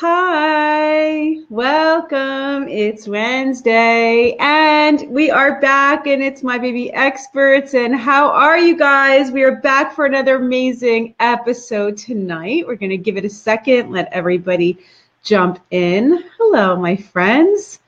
Hi, welcome. It's Wednesday and we are back and it's My Baby Experts. And how are you guys? We are back for another amazing episode tonight. We're going to give it a second, let everybody jump in. Hello, my friends.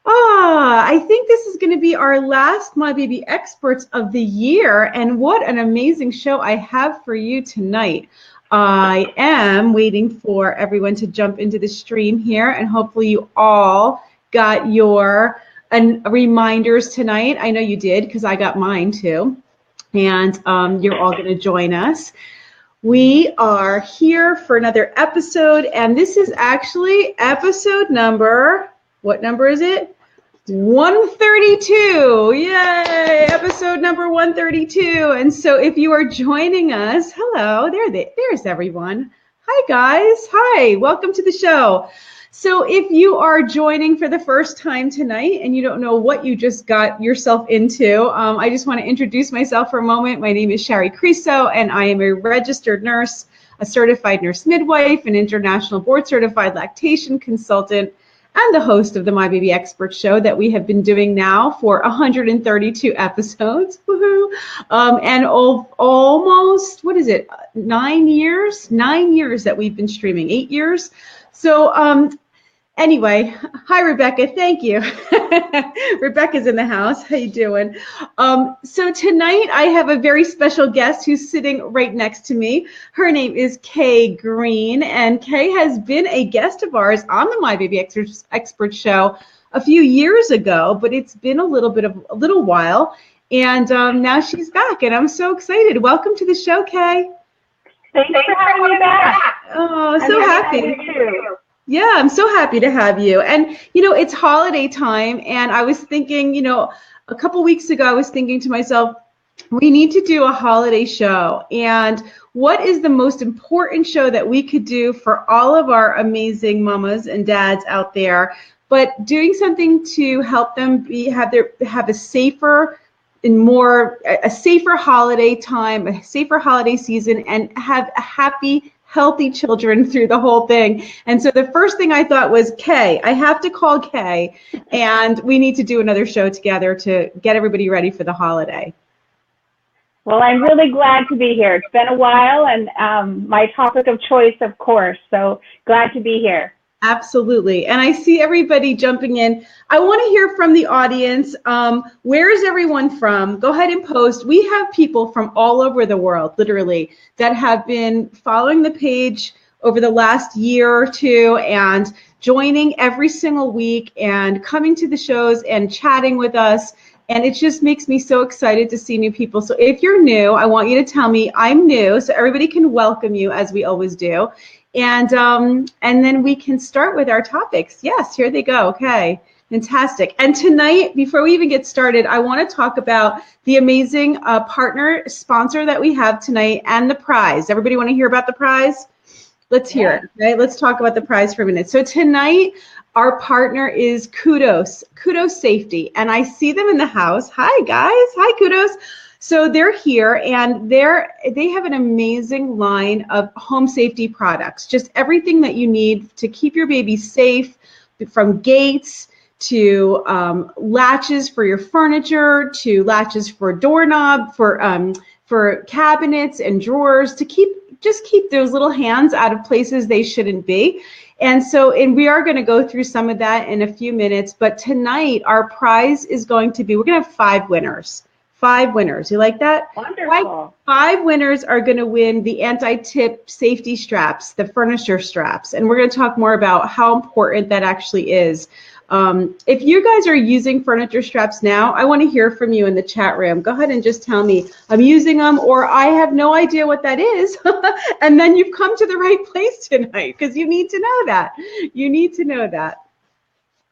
I think this is going to be our last My Baby Experts of the year. And what an amazing show I have for you tonight. I am waiting for everyone to jump into the stream here, and hopefully you all got your reminders tonight. I know you did because I got mine too. And you're all going to join us. We are here for another episode, and this is actually episode number, what number is it? 132. Yay! Episode number 132. And so if you are joining us, hello, there's everyone. Hi, guys. Hi. Welcome to the show. So if you are joining for the first time tonight and you don't know what you just got yourself into, I just want to introduce myself for a moment. My name is Shari Criso, and I am a registered nurse, a certified nurse midwife, an international board certified lactation consultant, and the host of the My Baby Expert Show that we have been doing now for 132 episodes. Woohoo! And almost, 9 years? 9 years that we've been streaming, 8 years. So anyway, hi, Rebecca. Thank you. Rebecca's in the house. How you doing? So tonight I have a very special guest who's sitting right next to me. Her name is Kay Green, and Kay has been a guest of ours on the My Baby Expert Show a few years ago, but it's been a little while, and now she's back, and I'm so excited. Welcome to the show, Kay. Thanks for having me back. Oh, so happy. Yeah, I'm so happy to have you. And, it's holiday time, and I was thinking, a couple weeks ago, I was thinking to myself, we need to do a holiday show. And what is the most important show that we could do for all of our amazing mamas and dads out there, but doing something to help them have a safer holiday time, a safer holiday season, and have a happy, healthy children through the whole thing. And so the first thing I thought was, Kay, I have to call Kay, and we need to do another show together to get everybody ready for the holiday. Well, I'm really glad to be here. It's been a while, and my topic of choice, of course, so glad to be here. Absolutely. And I see everybody jumping in. I want to hear from the audience. Where is everyone from? Go ahead and post. We have people from all over the world, literally, that have been following the page over the last year or two and joining every single week and coming to the shows and chatting with us. And it just makes me so excited to see new people. So if you're new, I want you to tell me I'm new so everybody can welcome you as we always do. And then we can start with our topics. Yes, here they go. Okay, fantastic. And tonight, before we even get started, I want to talk about the amazing partner sponsor that we have tonight and the prize. Everybody want to hear about the prize? Let's hear it. Okay, let's talk about the prize for a minute. So tonight, our partner is Qdos Safety, and I see them in the house. Hi, guys. Hi, Qdos. So they're here, and they have an amazing line of home safety products, just everything that you need to keep your baby safe, from gates to latches for your furniture, to latches for doorknob, for cabinets and drawers, to keep those little hands out of places they shouldn't be. And we are going to go through some of that in a few minutes, but tonight our prize is going to be, we're going to have 5 winners. 5 winners. You like that? Wonderful. 5 winners are going to win the anti-tip safety straps, the furniture straps. And we're going to talk more about how important that actually is. If you guys are using furniture straps now, I want to hear from you in the chat room. Go ahead and just tell me I'm using them, or I have no idea what that is. And then you've come to the right place tonight, because you need to know that. You need to know that.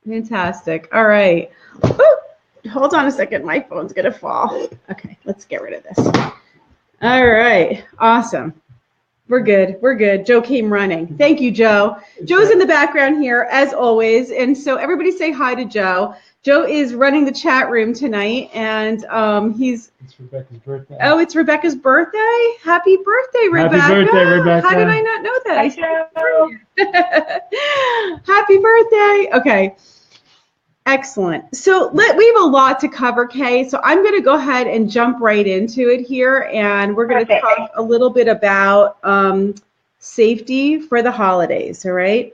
Fantastic. All right. Woo! Hold on a second. My phone's going to fall. Okay, let's get rid of this. All right. Awesome. We're good. We're good. Joe came running. Thank you, Joe. Joe's in the background here, as always. And so everybody say hi to Joe. Joe is running the chat room tonight, and it's Rebecca's birthday. Oh, it's Rebecca's birthday? Happy birthday, Rebecca. Happy birthday, Rebecca. How did I not know good. Hi, Joe. Happy birthday. Okay. Excellent. So we have a lot to cover, Kay. So I'm going to go ahead and jump right into it here. And we're going to talk a little bit about safety for the holidays. All right.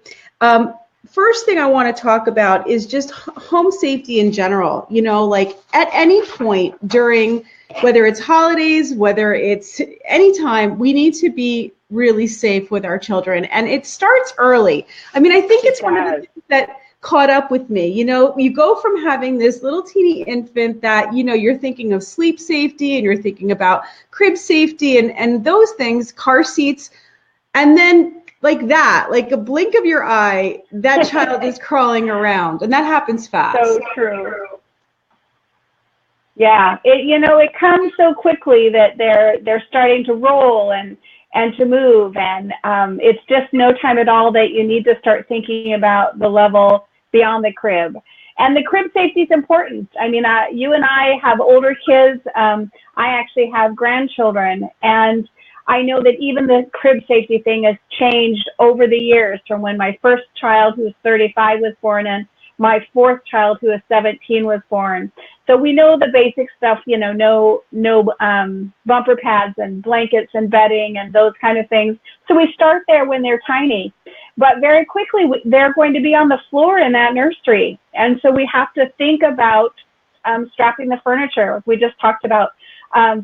First thing I want to talk about is just home safety in general. You know, like at any point during, whether it's holidays, whether it's anytime, we need to be really safe with our children. And it starts early. I mean, I think it's one of the things that caught up with me. You know, you go from having this little teeny infant that, you know, you're thinking of sleep safety and you're thinking about crib safety and those things, car seats, and then like that, like a blink of your eye, that child is crawling around, and that happens fast. So true. Yeah, it comes so quickly that they're starting to roll and to move, and it's just no time at all that you need to start thinking about the level beyond the crib. And the crib safety is important. I mean, you and I have older kids. I actually have grandchildren, and I know that even the crib safety thing has changed over the years, from when my first child, who was 35, was born, and my fourth child, who was 17, was born. So we know the basic stuff, you know, no bumper pads and blankets and bedding and those kind of things. So we start there when they're tiny. But very quickly, they're going to be on the floor in that nursery. And so we have to think about strapping the furniture. We just talked about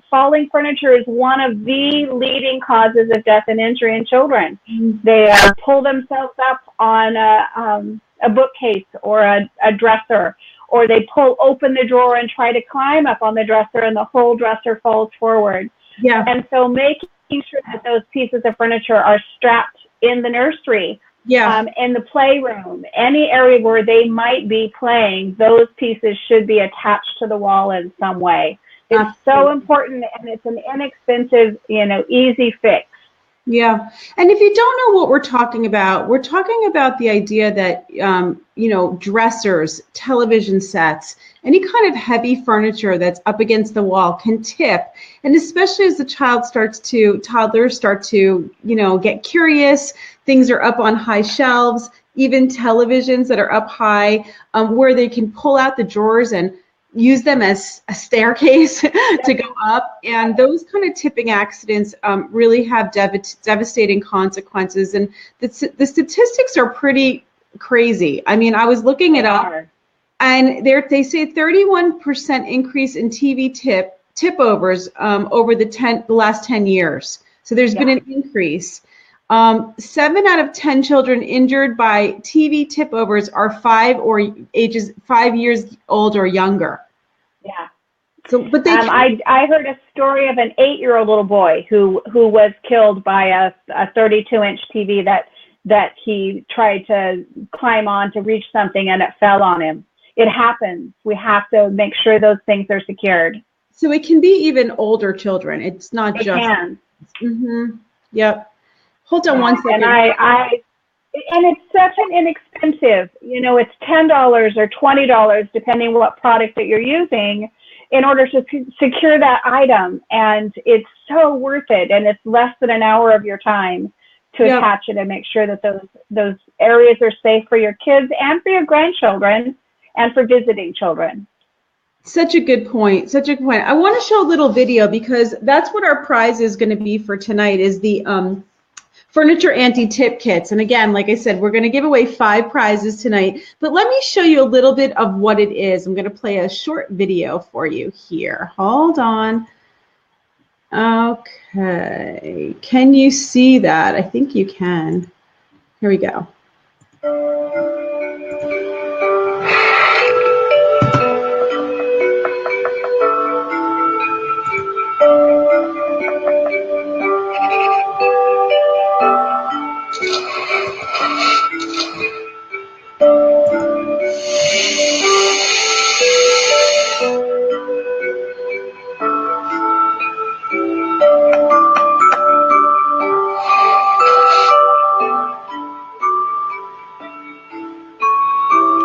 falling furniture is one of the leading causes of death and injury in children. They pull themselves up on a bookcase or a dresser, or they pull open the drawer and try to climb up on the dresser, and the whole dresser falls forward. Yeah. And so making sure that those pieces of furniture are strapped in the nursery, in the playroom, any area where they might be playing, those pieces should be attached to the wall in some way. It's so important, and it's an inexpensive, you know, easy fix. Yeah. And if you don't know what we're talking about the idea that, you know, dressers, television sets, any kind of heavy furniture that's up against the wall can tip. And especially as the toddlers start to, you know, get curious, things are up on high shelves, even televisions that are up high, where they can pull out the drawers and use them as a staircase to go up. And those kind of tipping accidents really have devastating consequences. And the statistics are pretty crazy. I mean, I was looking it up, and they say 31% increase in TV tip overs over the last 10 years. So there's been an increase. 7 out of 10 children injured by TV tip overs are 5 years old or younger. Yeah. So, but I heard a story of an 8-year-old little boy who was killed by a 32-inch TV that he tried to climb on to reach something, and it fell on him. It happens. We have to make sure those things are secured. So it can be even older children. It's not just. It can. Mm-hmm. Yep. Hold on one second. And it's such an inexpensive, you know, it's $10 or $20, depending what product that you're using, in order to secure that item. And it's so worth it. And it's less than an hour of your time to attach it and make sure that those areas are safe for your kids and for your grandchildren and for visiting children. Such a good point. Such a good point. I want to show a little video, because that's what our prize is going to be for tonight, is the furniture anti-tip kits. And again, like I said, we're going to give away 5 prizes tonight, but let me show you a little bit of what it is. I'm going to play a short video for you here. Hold on. Okay. Can you see that? I think you can. Here we go.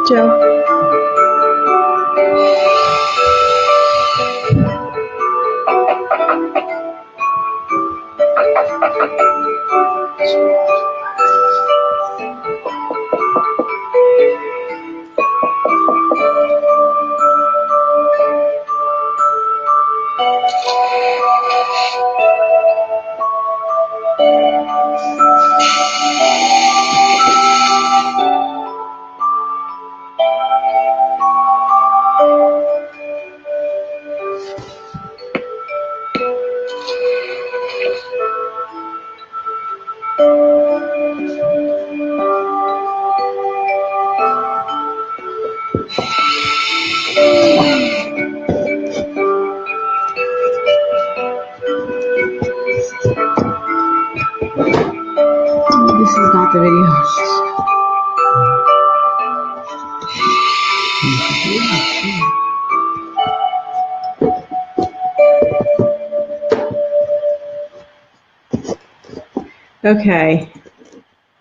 Joe. This is not the video. Okay,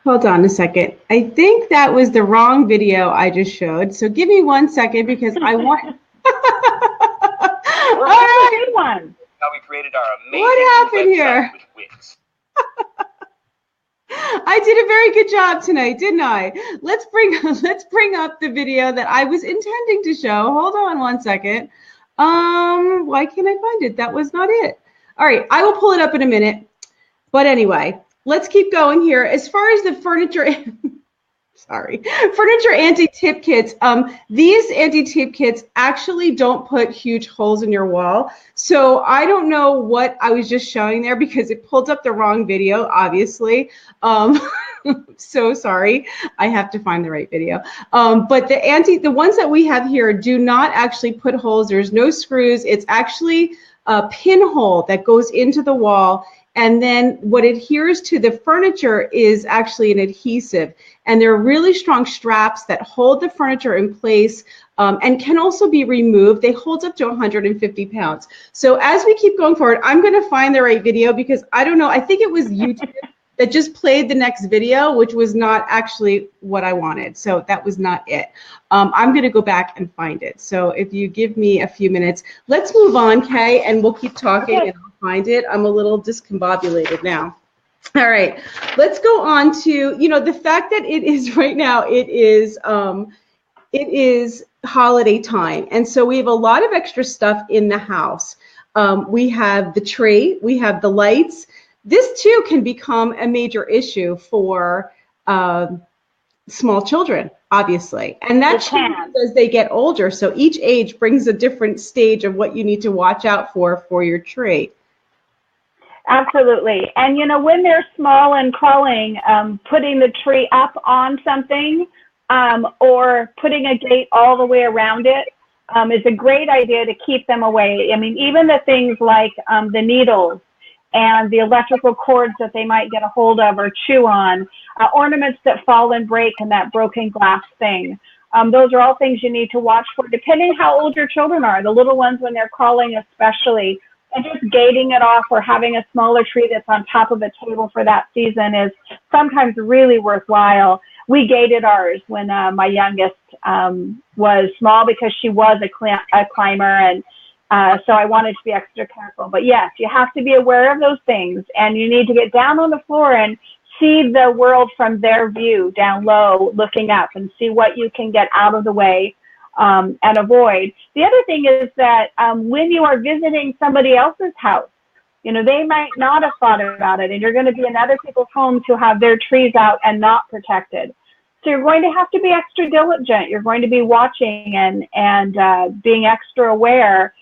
hold on a second. I think that was the wrong video I just showed. So give me 1 second because I want. All right. Good one. How we created our amazing What happened here? with Wix. I did a very good job tonight, didn't I? Let's bring up the video that I was intending to show. Hold on 1 second. Why can't I find it? That was not it. All right, I will pull it up in a minute. But anyway, let's keep going here. As far as the furniture, furniture anti-tip kits. These anti-tip kits actually don't put huge holes in your wall. So I don't know what I was just showing there because it pulled up the wrong video, obviously. So sorry, I have to find the right video. But the ones that we have here do not actually put holes. There's no screws. It's actually a pinhole that goes into the wall. And then what adheres to the furniture is actually an adhesive. And they're really strong straps that hold the furniture in place and can also be removed. They hold up to 150 pounds. So as we keep going forward, I'm going to find the right video because I don't know. I think it was YouTube that just played the next video, which was not actually what I wanted. So that was not it. I'm going to go back and find it. So if you give me a few minutes, let's move on, Kay, and we'll keep talking. Okay. And I'll find it. I'm a little discombobulated now. All right, let's go on to, the fact that it is right now, it is holiday time. And so we have a lot of extra stuff in the house. We have the tree, we have the lights. This too can become a major issue for small children, obviously. And that changes as they get older. So each age brings a different stage of what you need to watch out for your tree. Absolutely. And, when they're small and crawling, putting the tree up on something or putting a gate all the way around it is a great idea to keep them away. I mean, even the things like the needles and the electrical cords that they might get a hold of or chew on, ornaments that fall and break, and that broken glass thing. Those are all things you need to watch for, depending how old your children are, the little ones when they're crawling especially. And just gating it off or having a smaller tree that's on top of a table for that season is sometimes really worthwhile. We gated ours when my youngest was small because she was a climber, and so I wanted to be extra careful. But yes, you have to be aware of those things, and you need to get down on the floor and see the world from their view, down low, looking up, and see what you can get out of the way and avoid. The other thing is that when you are visiting somebody else's house, they might not have thought about it, and you're going to be in other people's homes who have their trees out and not protected. So you're going to have to be extra diligent. You're going to be watching and being extra aware.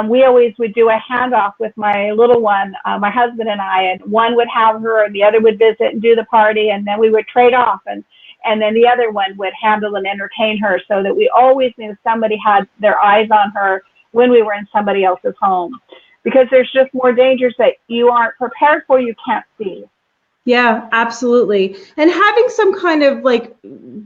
We always would do a handoff with my little one, my husband and I, and one would have her and the other would visit and do the party, and then we would trade off, and then the other one would handle and entertain her, so that we always knew somebody had their eyes on her when we were in somebody else's home, because there's just more dangers that you aren't prepared for, you can't see. Yeah, absolutely. And having some kind of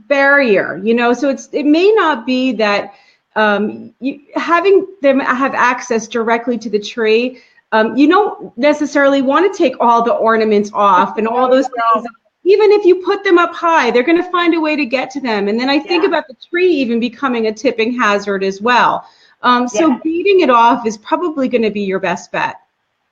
barrier, so it may not be that having them have access directly to the tree. You don't necessarily want to take all the ornaments off and all those things. Even if you put them up high, they're going to find a way to get to them. And then I think about the tree even becoming a tipping hazard as well. So gating it off is probably going to be your best bet.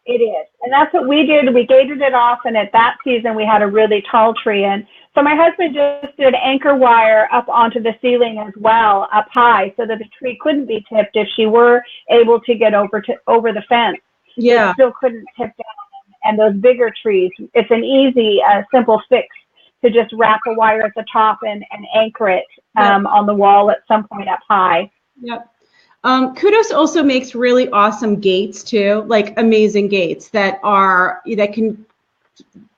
It is. And that's what we did. We gated it off. And at that season, we had a really tall tree. And so my husband just did anchor wire up onto the ceiling as well, up high, so that the tree couldn't be tipped if she were able to get over the fence. Yeah. It still couldn't tip down. And those bigger trees, it's an easy, simple fix to just wrap a wire at the top and anchor it on the wall at some point up high. Yep. Qdos also makes really awesome gates too, like amazing gates that can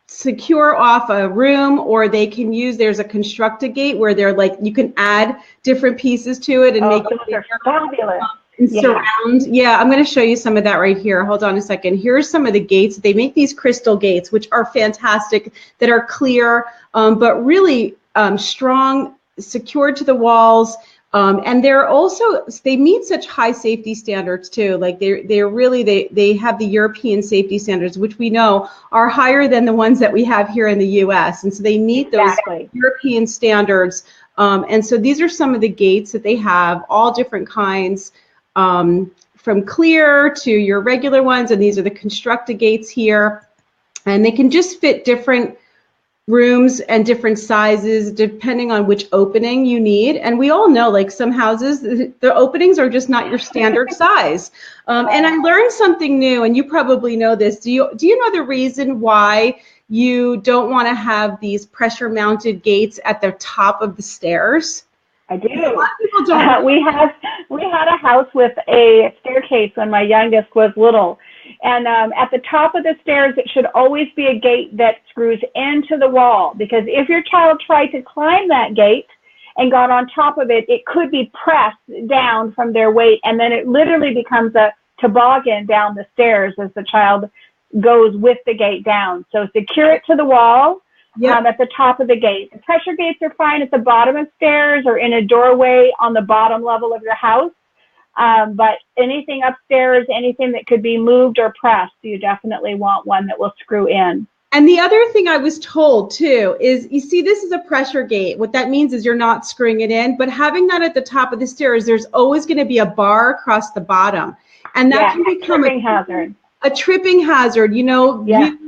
secure off a room, or they can use, there's a constructed gate where they're you can add different pieces to it and make it fabulous. And surround. Yeah, I'm going to show you some of that right here. Hold on a second. Here's some of the gates. They make these crystal gates, which are fantastic, that are clear, but really strong, secured to the walls. And they're also, they meet such high safety standards too. Like they have the European safety standards, which we know are higher than the ones that we have here in the US. And so they meet those European standards. And so these are some of the gates that they have, all different kinds, from clear to your regular ones. And these are the constructed gates here. And they can just fit different rooms and different sizes depending on which opening you need. And we all know, like some houses, the openings are just not your standard size. And I learned something new, and you probably know this. Do you know the reason why you don't want to have these pressure mounted gates at the top of the stairs? I do. A lot of people don't. We had a house with a staircase when my youngest was little. And at the top of the stairs, it should always be a gate that screws into the wall, because if your child tried to climb that gate and got on top of it, it could be pressed down from their weight, and then it literally becomes a toboggan down the stairs as the child goes with the gate down. So secure it to the wall. At the top of the gate. The pressure gates are fine at the bottom of stairs or in a doorway on the bottom level of your house. But anything upstairs, anything that could be moved or pressed, you definitely want one that will screw in. And the other thing I was told too is, you see, this is a pressure gate. What that means is you're not screwing it in, but having that at the top of the stairs, there's always going to be a bar across the bottom. And that can become a tripping hazard. A tripping hazard. You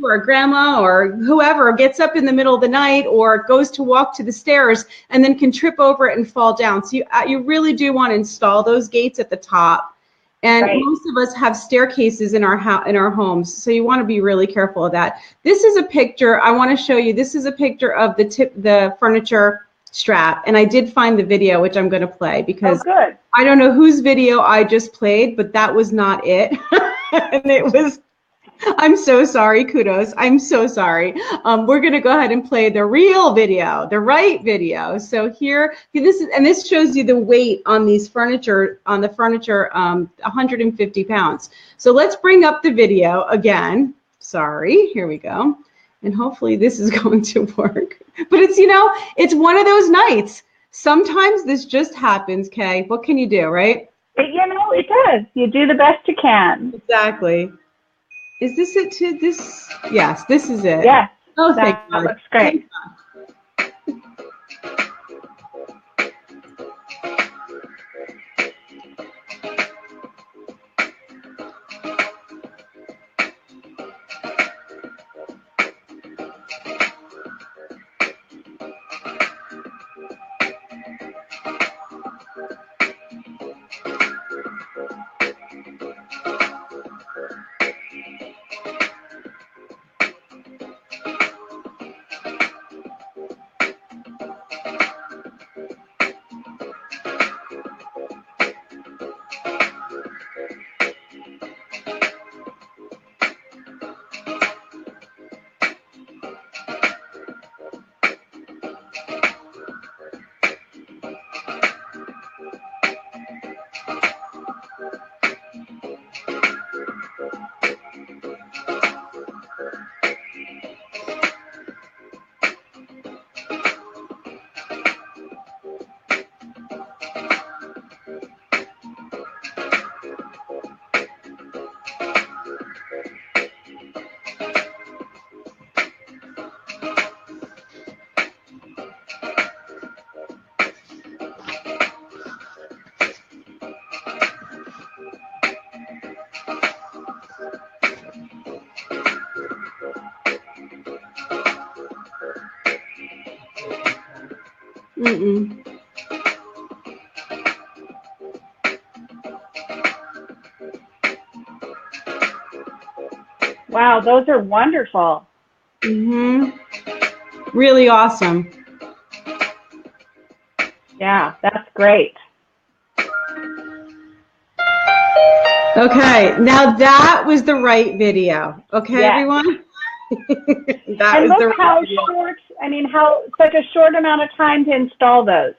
or grandma or whoever gets up in the middle of the night or goes to walk to the stairs and then can trip over it and fall down. So you really do want to install those gates at the top. And most of us have staircases in our homes, so you want to be really careful of that. This is a picture I want to show you. This is a picture of the furniture strap, and I did find the video, which I'm going to play, because I don't know whose video I just played, but that was not it. And it was, I'm so sorry, Qdos. I'm so sorry. We're going to go ahead and play the real video, the right video. So here, this shows you the weight on these furniture, 150 pounds. So let's bring up the video again. Sorry, here we go. And hopefully this is going to work. But it's, it's one of those nights. Sometimes this just happens, Kay. What can you do, right? It does. You do the best you can. Exactly. Is this it to this? Yes, this is it. Yes. Oh, thank God. That looks great. Wow, those are wonderful. Really awesome. Yeah, that's great. Okay, now that was the right video. Okay, everyone? That was the right video. How such a short amount of time to install those.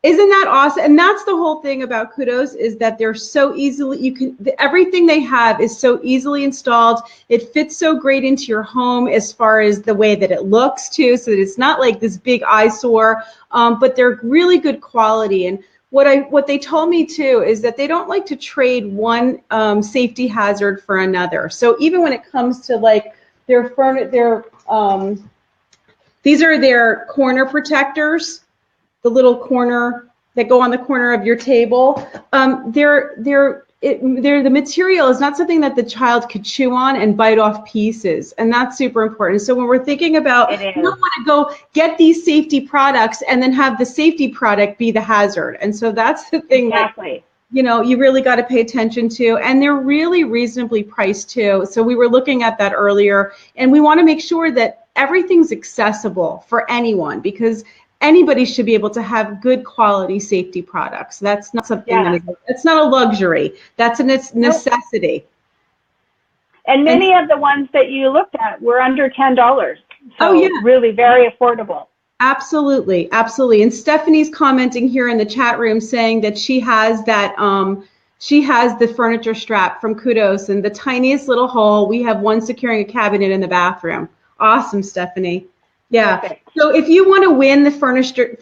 Isn't that awesome? And that's the whole thing about Qdos, is that they're so easily, everything they have is so easily installed. It fits so great into your home as far as the way that it looks too, so that it's not like this big eyesore, but they're really good quality. And what they told me too is that they don't like to trade one safety hazard for another. So even when it comes to like these are their corner protectors, the little corner that go on the corner of your table. The material is not something that the child could chew on and bite off pieces, and that's super important. So when we're thinking about, you don't want to go get these safety products and then have the safety product be the hazard. And so that's the thing that, you know, you really got to pay attention to. And they're really reasonably priced too. So we were looking at that earlier, and we want to make sure that everything's accessible for anyone, because anybody should be able to have good quality safety products. That's not something that's not a luxury. That's a necessity. And many of the ones that you looked at were under $10. So really very affordable. Absolutely, absolutely. And Stephanie's commenting here in the chat room saying that she has that she has the furniture strap from Qdos in the tiniest little hole. We have one securing a cabinet in the bathroom. Awesome, Stephanie. Yeah. Perfect. So if you want to win the furniture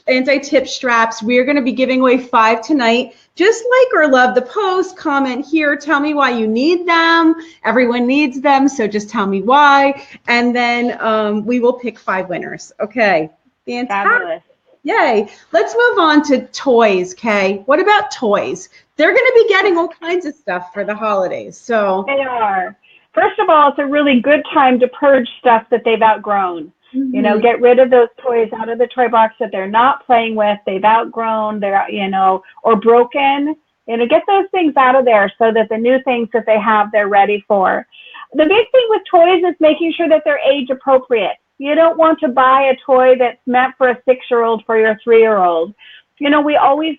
anti-tip straps, we are going to be giving away 5 tonight. Just like or love the post, comment here, tell me why you need them. Everyone needs them, so just tell me why, and then we will pick 5 winners. Okay. Fantastic. Fabulous. Yay. Let's move on to toys, Kay. What about toys? They're going to be getting all kinds of stuff for the holidays. So they are. First of all, it's a really good time to purge stuff that they've outgrown. Mm-hmm. You know, get rid of those toys out of the toy box that they're not playing with, they've outgrown, they're, you know, or broken. You know, get those things out of there so that the new things that they have, they're ready for. The big thing with toys is making sure that they're age appropriate. You don't want to buy a toy that's meant for a 6-year-old for your 3-year-old. You know, we always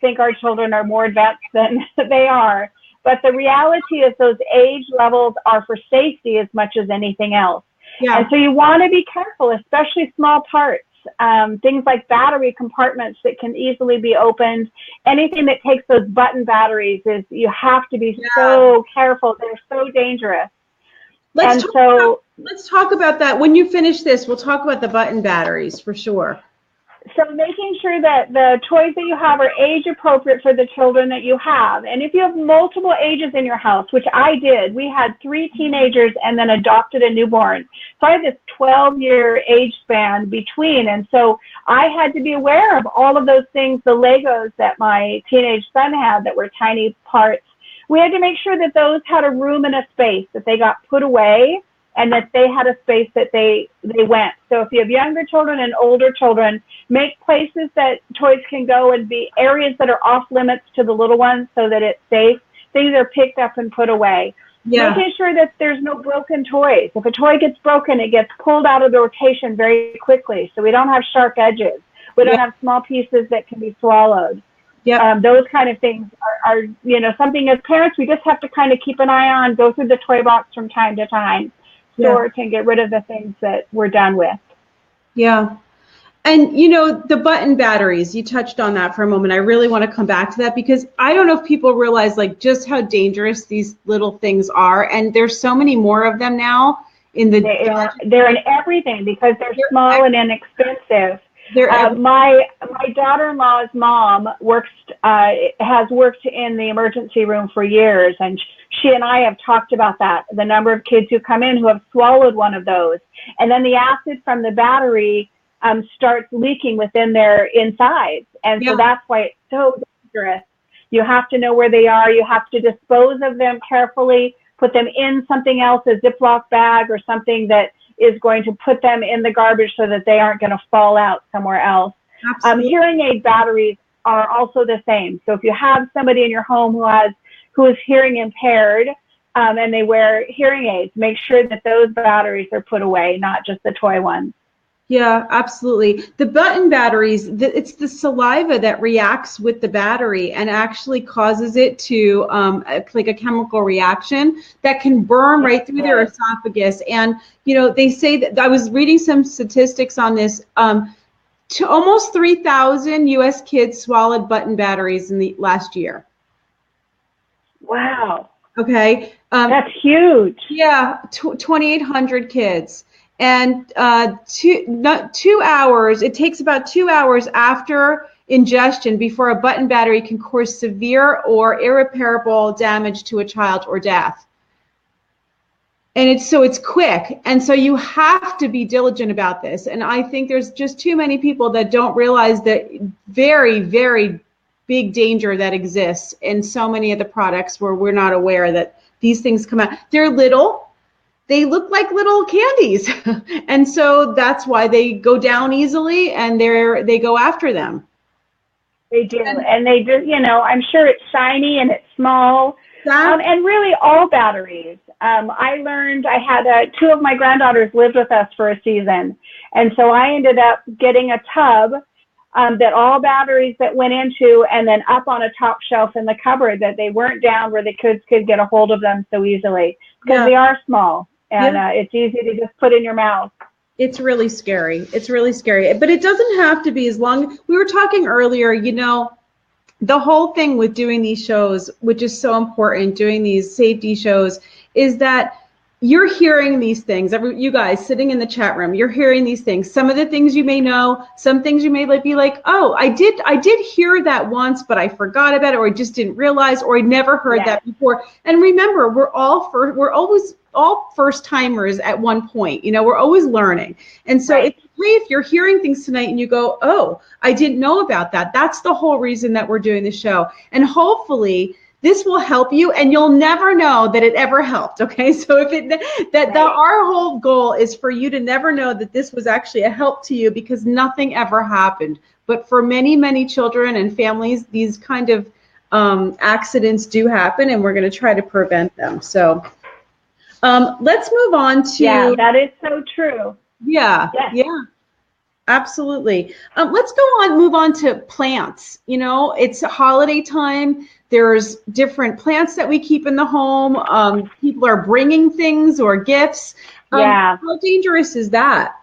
think our children are more advanced than they are. But the reality is those age levels are for safety as much as anything else. Yeah. And so you want to be careful, especially small parts, things like battery compartments that can easily be opened. Anything that takes those button batteries, you have to be so careful. They're so dangerous. Let's talk about that. When you finish this, we'll talk about the button batteries for sure. So making sure that the toys that you have are age appropriate for the children that you have. And if you have multiple ages in your house, which I did, we had 3 teenagers and then adopted a newborn. So I had this 12-year age span between. And so I had to be aware of all of those things, the Legos that my teenage son had that were tiny parts. We had to make sure that those had a room and a space, that they got put away, and that they had a space that they went. So if you have younger children and older children, make places that toys can go and be areas that are off limits to the little ones so that it's safe. Things are picked up and put away. Yeah. Making sure that there's no broken toys. If a toy gets broken, it gets pulled out of the rotation very quickly. So we don't have sharp edges. We don't have small pieces that can be swallowed. Yep. Those kind of things are, you know, something as parents we just have to kind of keep an eye on, go through the toy box from time to time. Sort and get rid of the things that we're done with. Yeah. And, you know, the button batteries, you touched on that for a moment. I really want to come back to that because I don't know if people realize like just how dangerous these little things are. And there's so many more of them now in the... They're in everything because they're small and inexpensive. My daughter-in-law's mom has worked in the emergency room for years, and she and I have talked about that, the number of kids who come in who have swallowed one of those. And then the acid from the battery starts leaking within their insides. And so that's why it's so dangerous. You have to know where they are. You have to dispose of them carefully, put them in something else, a Ziploc bag or something that is going to put them in the garbage so that they aren't going to fall out somewhere else. Hearing aid batteries are also the same. So if you have somebody in your home who is hearing impaired and they wear hearing aids, make sure that those batteries are put away, not just the toy ones. Yeah, absolutely. The button batteries, it's the saliva that reacts with the battery and actually causes it to like a chemical reaction that can burn right through their esophagus. And, you know, they say that I was reading some statistics on this. to almost 3,000 U.S. kids swallowed button batteries in the last year. Wow. Okay. That's huge. Yeah, 2,800 kids. And 2 hours, it takes about 2 hours after ingestion before a button battery can cause severe or irreparable damage to a child or death. And it's quick. And so you have to be diligent about this. And I think there's just too many people that don't realize that very, very big danger that exists in so many of the products where we're not aware that these things come out. They're little. They look like little candies. And so that's why they go down easily and they go after them. They do. And they just, you know, I'm sure it's shiny and it's small. And really all batteries. I learned, I had 2 of my granddaughters lived with us for a season. And so I ended up getting a tub that all batteries that went into, and then up on a top shelf in the cupboard, that they weren't down where the kids could get a hold of them so easily, because they are small and it's easy to just put in your mouth. It's really scary. It's really scary. But it doesn't have to be as long. We were talking earlier, you know, the whole thing with doing these shows, which is so important, doing these safety shows, is that you're hearing these things. You guys sitting in the chat room, you're hearing these things. Some of the things you may know, some things you may be like, oh, I did hear that once, but I forgot about it, or I just didn't realize, or I never heard that before. And remember, we're always all first timers at one point. You know, we're always learning. And so it's great if you're hearing things tonight and you go, oh, I didn't know about that. That's the whole reason that we're doing the show. And hopefully this will help you, and you'll never know that it ever helped. Okay, so if our whole goal is for you to never know that this was actually a help to you, because nothing ever happened. But for many, many children and families, these kind of accidents do happen, and we're going to try to prevent them. So let's move on to. Yeah, that is so true. Yeah, yeah. Absolutely. Let's move on to plants. You know, it's holiday time. There's different plants that we keep in the home. People are bringing things or gifts. How dangerous is that?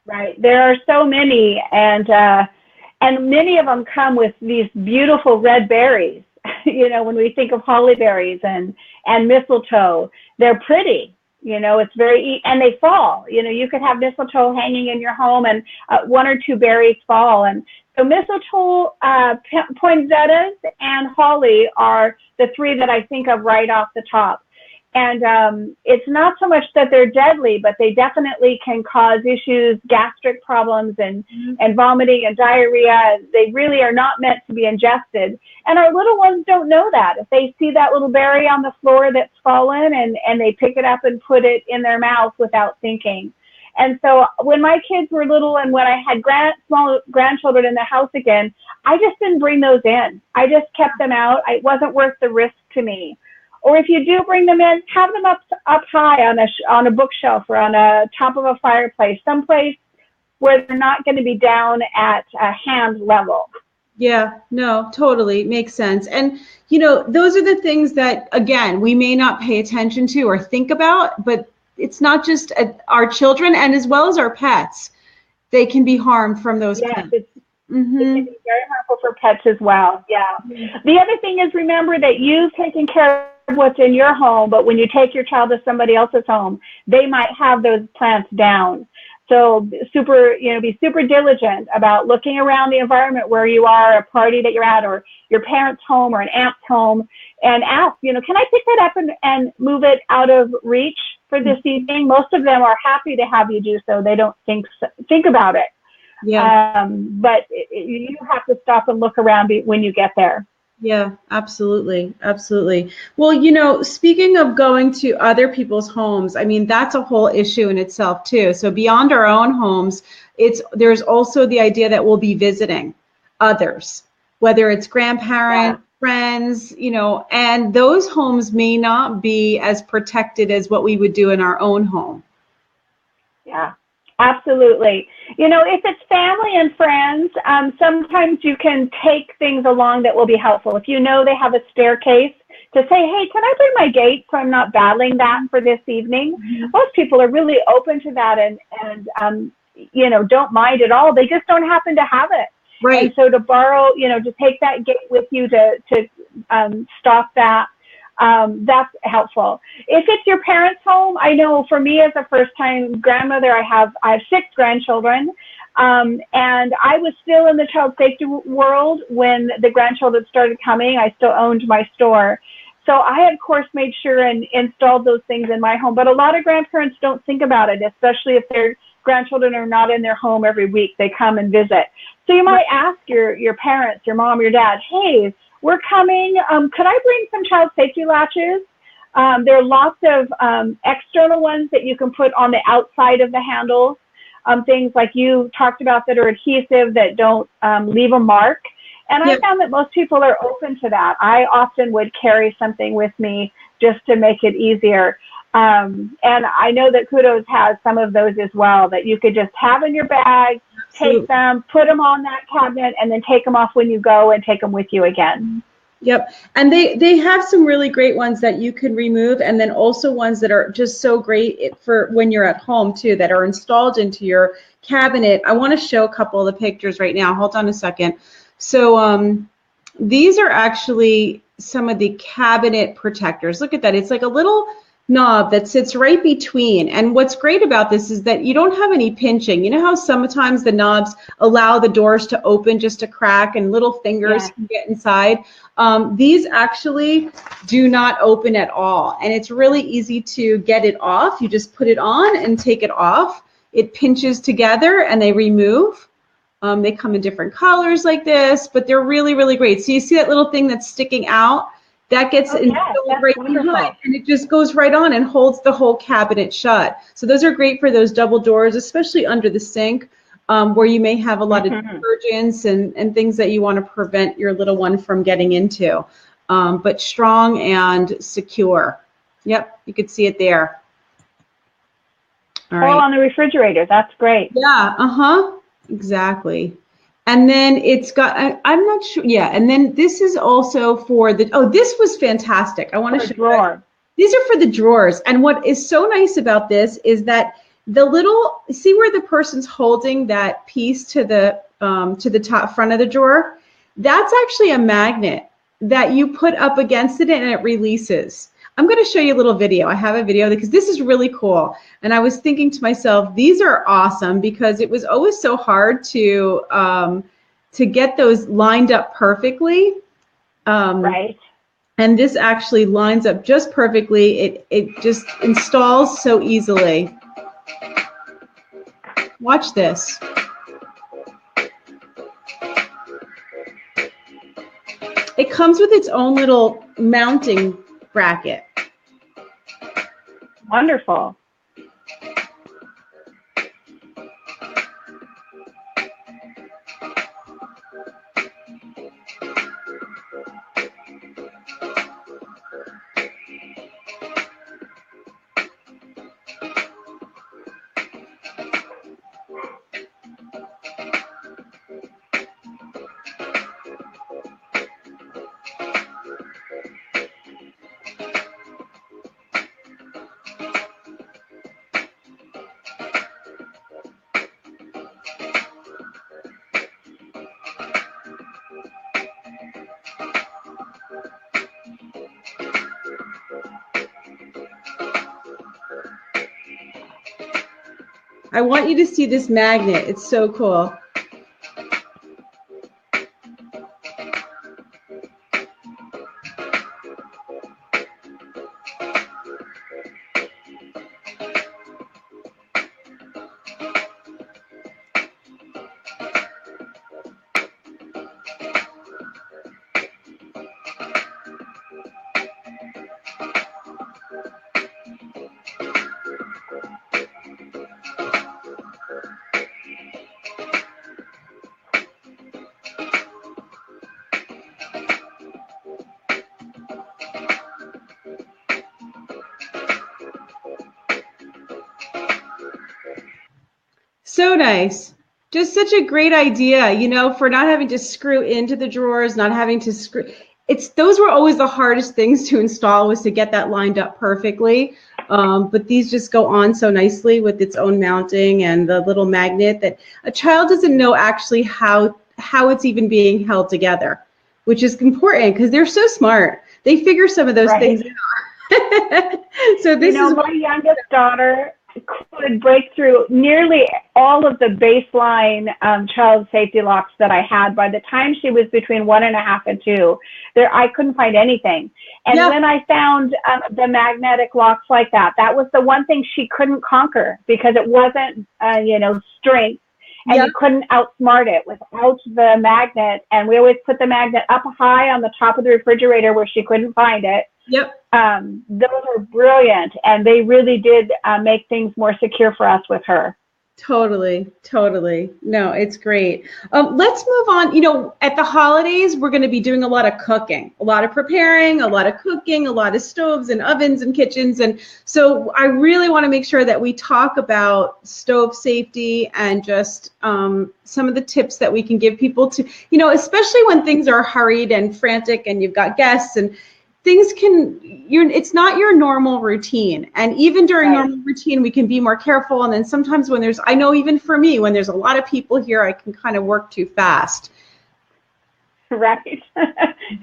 Right. There are so many, and many of them come with these beautiful red berries. You know, when we think of holly berries and mistletoe, they're pretty. You know, it's and they fall. You know, you could have mistletoe hanging in your home and 1 or 2 berries fall. And so mistletoe, poinsettias, and holly are the 3 that I think of right off the top. And it's not so much that they're deadly, but they definitely can cause issues, gastric problems, and vomiting and diarrhea. They really are not meant to be ingested. And our little ones don't know that. If they see that little berry on the floor that's fallen and they pick it up and put it in their mouth without thinking. And so when my kids were little and when I had small grandchildren in the house again, I just didn't bring those in. I just kept them out. It wasn't worth the risk to me. Or if you do bring them in, have them up high on a bookshelf or on a top of a fireplace, someplace where they're not going to be down at a hand level. Yeah, no, totally makes sense. And, you know, those are the things that, again, we may not pay attention to or think about, but it's not just our children, and as well as our pets. They can be harmed from those plants. It can be very harmful for pets as well. Yeah. The other thing is, remember that you've taken care of what's in your home, but when you take your child to somebody else's home, they might have those plants down. So be super diligent about looking around the environment where you are, a party that you're at, or your parents' home or an aunt's home, and ask, you know, can I pick that up and move it out of reach for this evening? Most of them are happy to have you do so. They don't think about it. Yeah. But you have to stop and look around when you get there. Yeah, absolutely. Absolutely. Well, you know, speaking of going to other people's homes, I mean, that's a whole issue in itself too. So beyond our own homes, there's also the idea that we'll be visiting others, whether it's grandparents, friends, you know, and those homes may not be as protected as what we would do in our own home. Yeah. Absolutely. You know, if it's family and friends, sometimes you can take things along that will be helpful. If you know they have a staircase, to say, hey, can I bring my gate so I'm not battling that for this evening? Most people are really open to that. And don't mind at all. They just don't happen to have it. Right. And so to borrow, to take that gate with you to stock that, that's helpful. If it's your parents' home, I know for me as a first-time grandmother, I have 6 grandchildren. And I was still in the child safety world when the grandchildren started coming. I still owned my store. So I, of course, made sure and installed those things in my home. But a lot of grandparents don't think about it, especially if their grandchildren are not in their home every week. They come and visit. So you might ask your parents, your mom, your dad, hey, we're coming. Could I bring some child safety latches? There are lots of external ones that you can put on the outside of the handles. Things like you talked about that are adhesive, that don't leave a mark. And I found that most people are open to that. I often would carry something with me just to make it easier. And I know that Qdos has some of those as well that you could just have in your bag, take them, put them on that cabinet, and then take them off when you go and take them with you again. Yep. And they have some really great ones that you can remove, and then also ones that are just so great for when you're at home too, that are installed into your cabinet. I want to show a couple of the pictures right now. Hold on a second. So these are actually some of the cabinet protectors. Look at that. It's like a little knob that sits right between. And what's great about this is that you don't have any pinching. You know how sometimes the knobs allow the doors to open just a crack and little fingers can get inside? These actually do not open at all. And it's really easy to get it off. You just put it on and take it off. It pinches together and they remove. They come in different colors like this, but they're really, really great. So you see that little thing that's sticking out? That gets installed right behind, and it just goes right on and holds the whole cabinet shut. So those are great for those double doors, especially under the sink, where you may have a lot of detergents and things that you want to prevent your little one from getting into. But strong and secure. Yep, you could see it there. All right. On the refrigerator. That's great. Yeah, exactly. And then it's got, I'm not sure, and then this is also for the, this was fantastic. I want to show you. These are for the drawers. And what is so nice about this is that the little, see where the person's holding that piece to the top front of the drawer? That's actually a magnet that you put up against it and it releases. I'm going to show you a little video. I have a video because this is really cool. And I was thinking to myself, these are awesome because it was always so hard to get those lined up perfectly. Right. And this actually lines up just perfectly. It just installs so easily. Watch this. It comes with its own little mounting bracket. Wonderful. I want you to see this magnet. It's so cool. So nice. Just such a great idea, you know, for not having to screw into the drawers, not having to screw. Those were always the hardest things to install, was to get that lined up perfectly. But these just go on so nicely with its own mounting and the little magnet that a child doesn't know actually how it's even being held together, which is important because they're so smart. They figure some of those things out. So this is my youngest daughter could break through nearly all of the baseline child safety locks that I had. By the time she was between 1.5 and 2, I couldn't find anything. And when I found the magnetic locks like that, that was the one thing she couldn't conquer because it wasn't, strength. And you couldn't outsmart it without the magnet. And we always put the magnet up high on the top of the refrigerator where she couldn't find it. Those are brilliant. And they really did make things more secure for us with her. Totally. No, it's great. Let's move on. At the holidays, we're going to be doing a lot of cooking, a lot of preparing, a lot of cooking, a lot of stoves and ovens and kitchens. And so I really want to make sure that we talk about stove safety and just some of the tips that we can give people to, especially when things are hurried and frantic and you've got guests and things it's not your normal routine. And even during normal routine, we can be more careful. And then sometimes when I know even for me, when there's a lot of people here, I can kind of work too fast. Right.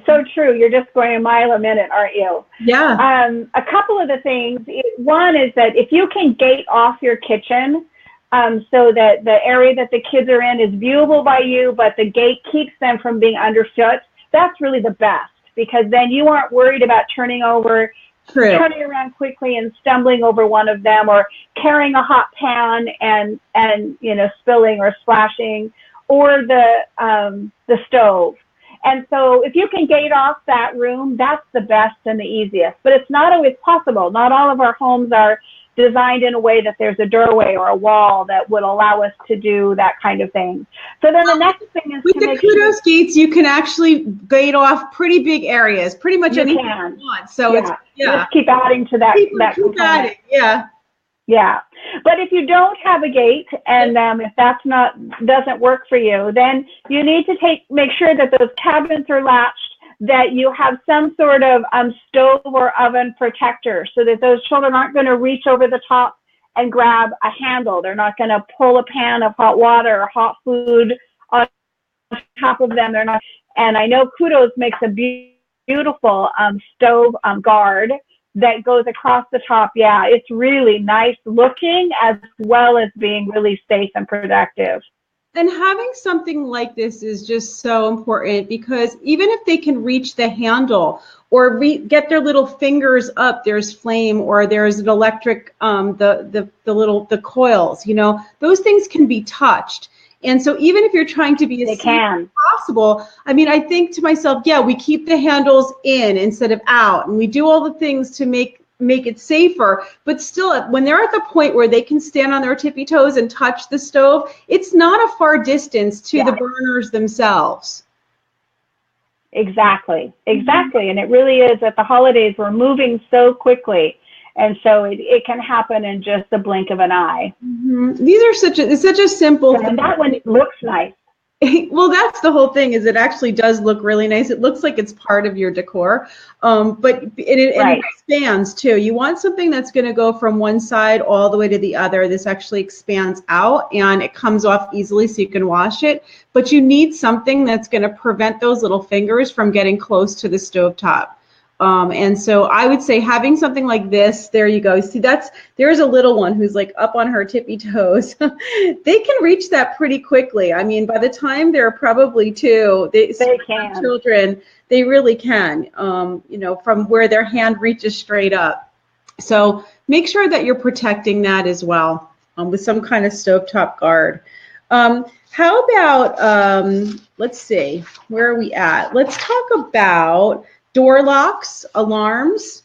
So true. You're just going a mile a minute, aren't you? Yeah. A couple of the things. One is that if you can gate off your kitchen so that the area that the kids are in is viewable by you, but the gate keeps them from being underfoot, that's really the best. Because then you aren't worried about turning around quickly and stumbling over one of them, or carrying a hot pan and spilling or splashing, or the stove. And so if you can gate off that room, that's the best and the easiest. But it's not always possible. Not all of our homes are designed in a way that there's a doorway or a wall that would allow us to do that kind of thing. So then the next thing is with the Qdos gates, you can actually gate off pretty big areas, pretty much anything you want. So just keep adding to that. Keep adding. Yeah. But if you don't have a gate and if that's doesn't work for you, then you need to make sure that those cabinets are latched, that you have some sort of stove or oven protector so that those children aren't going to reach over the top and grab a handle. They're not going to pull a pan of hot water or hot food on top of them. They're not. And I know Qdos makes a beautiful stove guard that goes across the top. Yeah, it's really nice looking as well as being really safe and productive. And having something like this is just so important because even if they can reach the handle or get their little fingers up, there's flame or there's an electric, the coils, those things can be touched. And so even if you're trying to be as safe as possible, I mean, I think to myself, we keep the handles in instead of out, and we do all the things to make it safer, but still when they're at the point where they can stand on their tippy toes and touch the stove, it's not a far distance to the burners themselves. Exactly. And it really is at the holidays, we're moving so quickly. And so it can happen in just the blink of an eye. These are it's such a simple thing. And that one looks nice. Well, that's the whole thing, is it actually does look really nice. It looks like it's part of your decor, but it expands too. You want something that's going to go from one side all the way to the other. This actually expands out and it comes off easily so you can wash it, but you need something that's going to prevent those little fingers from getting close to the stovetop. And so I would say having something like this, there you go. See, there's a little one who's like up on her tippy toes. They can reach that pretty quickly. I mean, by the time they're probably 2, they can. Children, they really can, from where their hand reaches straight up. So make sure that you're protecting that as well with some kind of stovetop guard. How about, let's see, where are we at? Let's talk about door locks, alarms.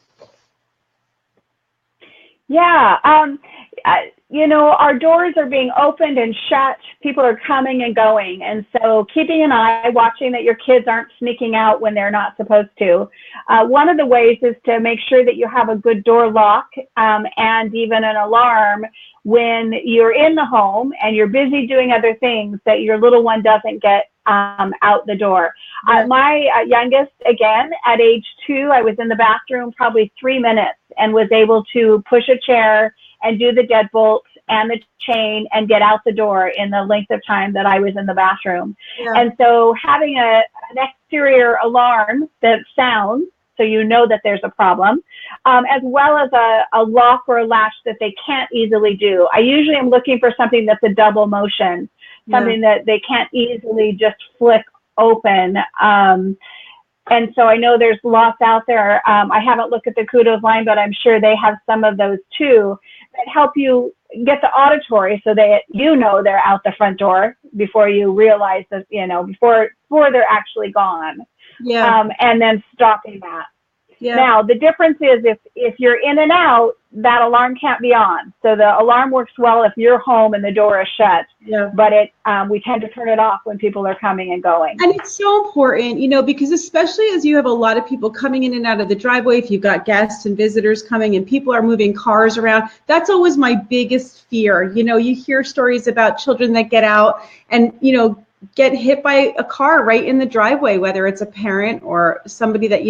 Our doors are being opened and shut. People are coming and going. And so keeping an eye, watching that your kids aren't sneaking out when they're not supposed to. One of the ways is to make sure that you have a good door lock and even an alarm when you're in the home and you're busy doing other things, that your little one doesn't get out the door. Yeah. My youngest, again, at age 2, I was in the bathroom probably 3 minutes and was able to push a chair and do the deadbolt and the chain and get out the door in the length of time that I was in the bathroom. Yeah. And so having an exterior alarm that sounds, so you know that there's a problem, as well as a lock or a latch that they can't easily do. I usually am looking for something that's a double motion, something that they can't easily just flick open. And so I know there's lots out there. I haven't looked at the Qdos line, but I'm sure they have some of those too that help you get the auditory so that you know they're out the front door before you realize that, before they're actually gone. Yeah. And then stopping that. Yeah. Now, the difference is if you're in and out, that alarm can't be on. So the alarm works well if you're home and the door is shut. Yeah. But we tend to turn it off when people are coming and going. And it's so important, because especially as you have a lot of people coming in and out of the driveway, if you've got guests and visitors coming and people are moving cars around, that's always my biggest fear. You hear stories about children that get out and, get hit by a car right in the driveway, whether it's a parent or somebody that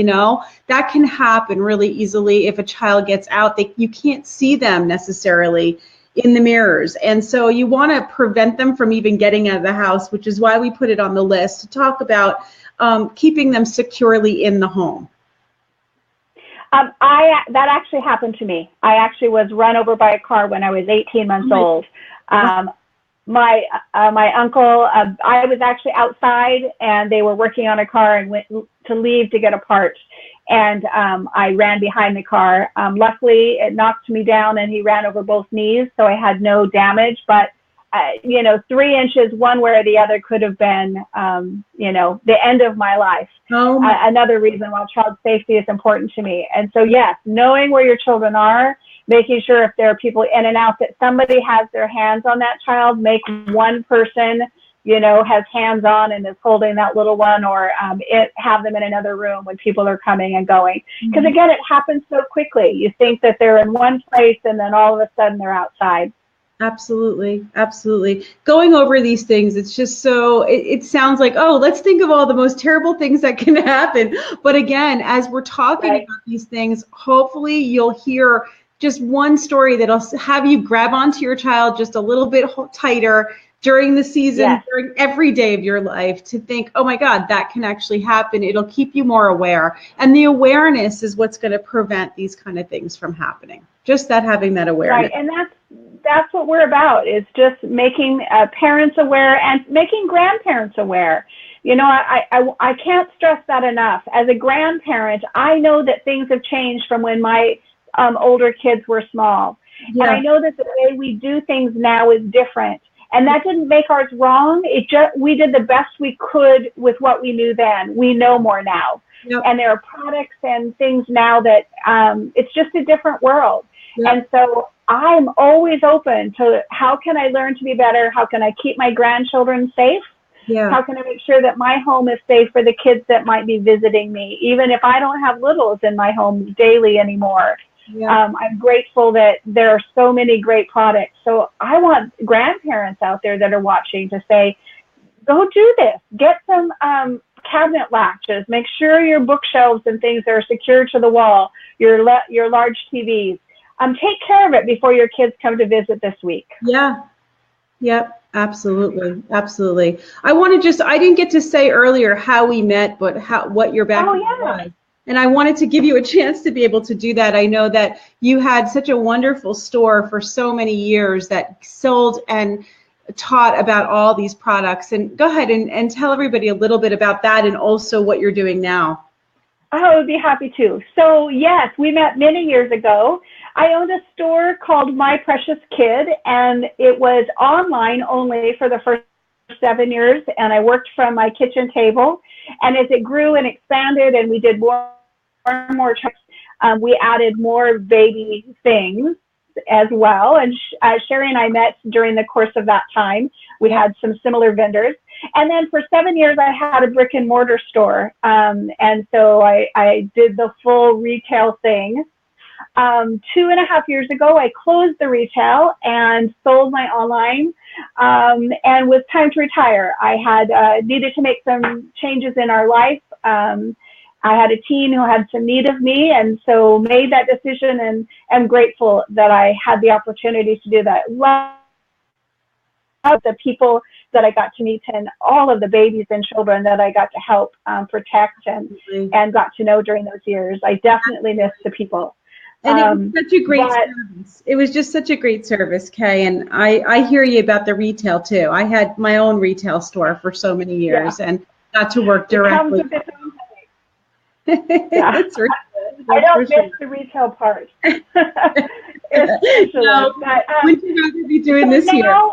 that can happen really easily. If a child gets out, you can't see them necessarily in the mirrors. And so you want to prevent them from even getting out of the house, which is why we put it on the list to talk about keeping them securely in the home. That actually happened to me. I actually was run over by a car when I was 18 months old. My uncle, I was actually outside and they were working on a car and went to leave to get a part. And I ran behind the car. Luckily, it knocked me down and he ran over both knees, so I had no damage. But, 3 inches one way or the other could have been, the end of my life. Oh. Another reason why child safety is important to me. And so, yes, knowing where your children are, making sure if there are people in and out that somebody has their hands on that child, make one person, has hands on and is holding that little one, or have them in another room when people are coming and going. Because again, it happens so quickly. You think that they're in one place and then all of a sudden they're outside. Absolutely. Absolutely. Going over these things, it's just so, it sounds like, oh, let's think of all the most terrible things that can happen. But again, as we're talking about these things, hopefully you'll hear just one story that'll have you grab onto your child just a little bit tighter during the season, during every day of your life, to think, oh my God, that can actually happen. It'll keep you more aware. And the awareness is what's going to prevent these kind of things from happening. Just having that awareness. Right, and that's what we're about, is just making parents aware and making grandparents aware. I can't stress that enough. As a grandparent, I know that things have changed from when my older kids were small. Yeah. And I know that the way we do things now is different. And that didn't make ours wrong. We did the best we could with what we knew then. We know more now. Yep. And there are products and things now that it's just a different world. Yep. And so I'm always open to how can I learn to be better? How can I keep my grandchildren safe? Yeah. How can I make sure that my home is safe for the kids that might be visiting me, even if I don't have littles in my home daily anymore? Yeah. I'm grateful that there are so many great products. So I want grandparents out there that are watching to say, go do this. Get some cabinet latches. Make sure your bookshelves and things are secured to the wall, your large TVs. Take care of it before your kids come to visit this week. Yeah. Yep. Absolutely. Absolutely. I didn't get to say earlier how we met, but what your background was. And I wanted to give you a chance to be able to do that. I know that you had such a wonderful store for so many years that sold and taught about all these products. And go ahead and tell everybody a little bit about that and also what you're doing now. I would be happy to. So yes, we met many years ago. I owned a store called My Precious Kid, and it was online only for the first 7 years. And I worked from my kitchen table. And as it grew and expanded and we did more and more trips, we added more baby things as well. And Shari and I met during the course of that time. We had some similar vendors. And then for 7 years, I had a brick and mortar store. And so I did the full retail thing. 2.5 years ago, I closed the retail and sold my online. and was time to retire. I had needed to make some changes in our life. I had a teen who had some need of me, and so made that decision, and am grateful that I had the opportunity to do that. Love the people that I got to meet and all of the babies and children that I got to help protect and got to know during those years. I definitely miss the people. And it was such a great service. It was just such a great service, Kay. And I hear you about the retail too. I had my own retail store for so many years and got to work directly. Yeah. That's right. I don't miss the retail part. No, when you guys will be doing this year?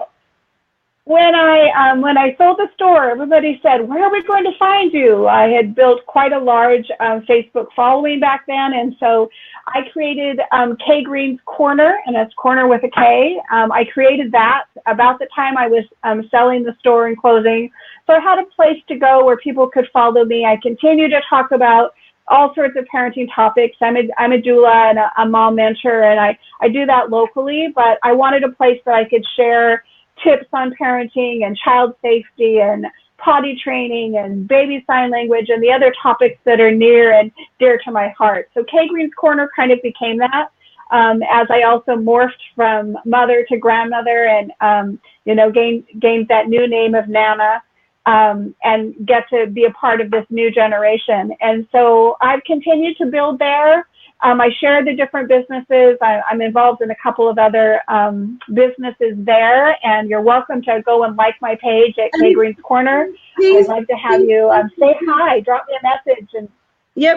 When I sold the store, everybody said, "Where are we going to find you?" I had built quite a large Facebook following back then, and so I created K Green's Corner, and that's corner with a K. I created that about the time I was selling the store and closing, so I had a place to go where people could follow me. I continue to talk about all sorts of parenting topics. I'm a doula and a mom mentor, and I do that locally, but I wanted a place that I could share tips on parenting and child safety and potty training and baby sign language and the other topics that are near and dear to my heart. So K Green's Corner kind of became that, as I also morphed from mother to grandmother and, gained that new name of Nana, and get to be a part of this new generation. And so I've continued to build there. I share the different businesses. I'm involved in a couple of other businesses there, and you're welcome to go and like my page at K Green's Corner. I'd love to have you say hi, drop me a message, and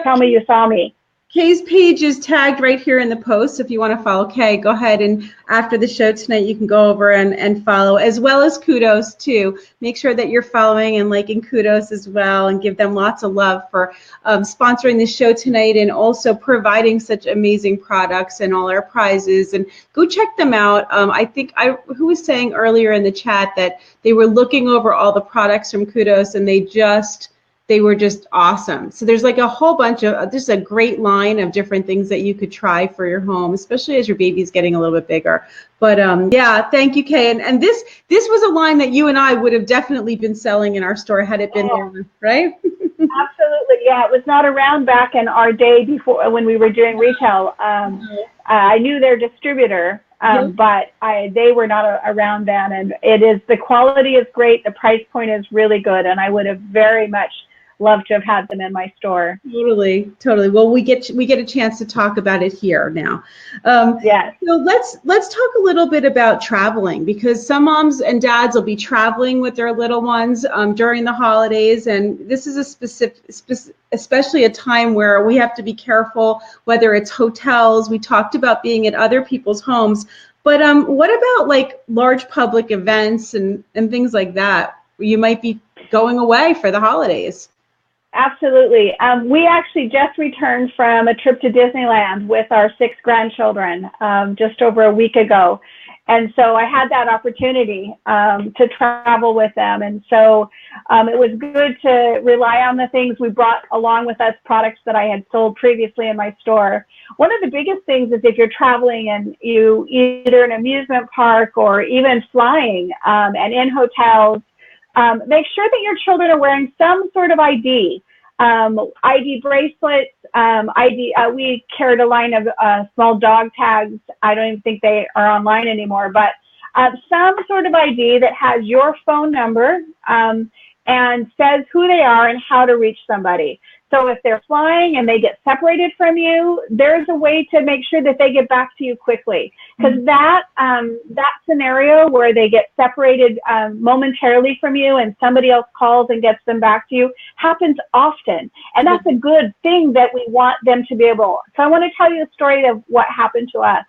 tell me you saw me. Kay's page is tagged right here in the post. If you want to follow Kay, go ahead, and after the show tonight, you can go over and follow, as well as Qdos too. Make sure that you're following and liking Qdos as well, and give them lots of love for sponsoring the show tonight and also providing such amazing products and all our prizes. And go check them out. I think who was saying earlier in the chat that they were looking over all the products from Qdos, and they were just awesome. So there's like a whole bunch of, just a great line of different things that you could try for your home, especially as your baby's getting a little bit bigger. But yeah, thank you, Kay. And this was a line that you and I would have definitely been selling in our store had it been there, right? Absolutely, yeah. It was not around back in our day before when we were doing retail. I knew their distributor, but they were not around then. And the quality is great. The price point is really good. And I would have very much love to have had them in my store. Totally. Well, we get a chance to talk about it here now. Yes. So let's talk a little bit about traveling, because some moms and dads will be traveling with their little ones during the holidays, and this is especially a time where we have to be careful, whether it's hotels. We talked about being at other people's homes, but what about like large public events and things like that, where you might be going away for the holidays? Absolutely. We actually just returned from a trip to Disneyland with our 6 grandchildren just over a week ago. And so I had that opportunity to travel with them. And so it was good to rely on the things we brought along with us, products that I had sold previously in my store. One of the biggest things is if you're traveling and you either an amusement park or even flying and in hotels, make sure that your children are wearing some sort of ID. ID bracelets, we carried a line of small dog tags. I don't even think they are online anymore, but some sort of ID that has your phone number and says who they are and how to reach somebody. So if they're flying and they get separated from you, there's a way to make sure that they get back to you quickly. Because that scenario where they get separated momentarily from you and somebody else calls and gets them back to you happens often. And that's a good thing that we want them to be able. So I want to tell you a story of what happened to us.